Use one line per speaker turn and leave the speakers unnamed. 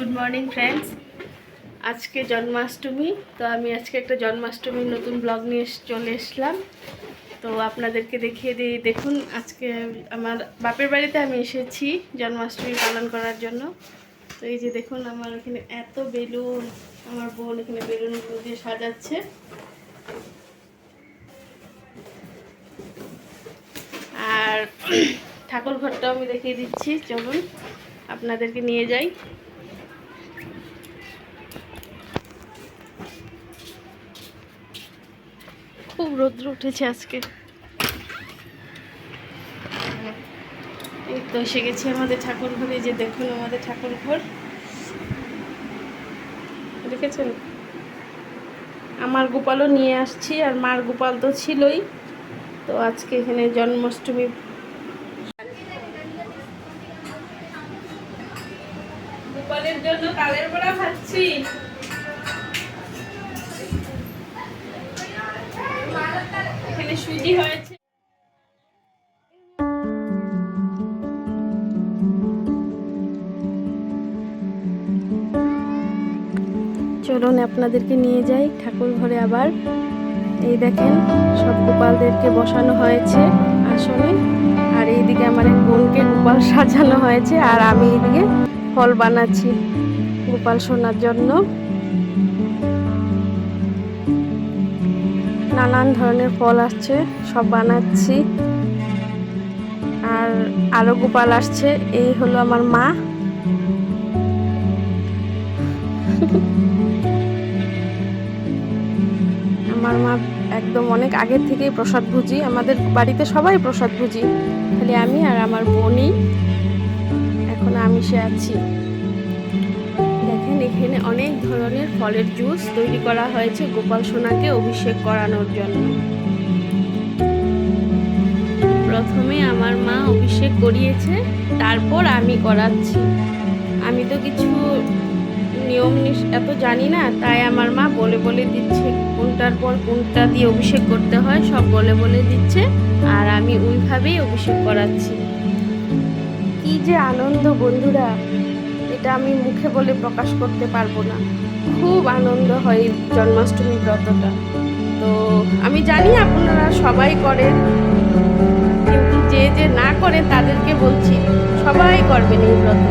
Good morning friends. আজকে জন্মাষ্টমী, তো আমি আজকে একটা জন্মাষ্টমীর নতুন ব্লগ নিয়ে চলে এসলাম। তো আপনাদেরকে দেখিয়ে দিই। দেখুন, আজকে আমার বাপের বাড়িতে আমি এসেছি জন্মাষ্টমী পালন করার জন্য। তো এই যে দেখুন, আমার এখানে এত বেলুন, আমার বোন এখানে বেলুনগুলো দিয়ে সাজাচ্ছে। আর ঠাকুর ঘরটাও আমি দেখিয়ে দিচ্ছি, চলুন আপনাদেরকে নিয়ে যাই। খুব রৌদ্র উঠেছে আজকে। এই তো এসে গেছি আমাদের ঠাকুর ঘরে। যে দেখুন আমাদের ঠাকুর ঘর দেখেছেন। আমার গোপালও নিয়ে আসছি, আর মার গোপাল তো ছিলই। তো আজকে এখানে জন্মাষ্টমী গোপালের জন্য তালের বড়া খাচ্ছি। এখানে সুজি হয়েছে। চলুন আপনাদেরকে নিয়ে যাই ঠাকুর ঘরে আবার। এই দেখেন, সব গোপালদেরকে বসানো হয়েছে আসনে। আর এইদিকে আমার এক বোনকে গোপাল সাজানো হয়েছে, আর আমি এইদিকে ফল বানাচ্ছি গোপাল শোনার জন্য। নানান ধরনের ফল আসছে, সব বানাচ্ছি। আর আরো গোপাল আসছে। এই হলো আমার মা। আমার মা একদম অনেক আগের থেকেই প্রসাদ ভুজি। আমাদের বাড়িতে সবাই প্রসাদ ভুজি, খালি আমি আর আমার বোনই এখন আমিষে আছি। দেখেন, এখানে অনেক ধরনের ফলের জুস তৈরি করা হয়েছে গোপাল সোনাকে অভিষেক করানোর জন্য। প্রথমে আমার মা অভিষেক করিয়েছে, তারপর আমি করাচ্ছি। আমি তো কিছু নিয়ম এত জানি না, তাই আমার মা বলে বলে দিচ্ছে কোনটার পর কোনটা দিয়ে অভিষেক করতে হয়, সব বলে বলে দিচ্ছে। আর আমি ওইভাবেই অভিষেক করাচ্ছি। কি যে আনন্দ বন্ধুরা, এটা আমি মুখে বলে প্রকাশ করতে পারবো না। খুব আনন্দ হয় জন্মাষ্টমী ব্রতটা। তো আমি জানি আপনারা সবাই করেন, কিন্তু যে যে না করে তাদেরকে বলছি সবাই করবেন এই ব্রত।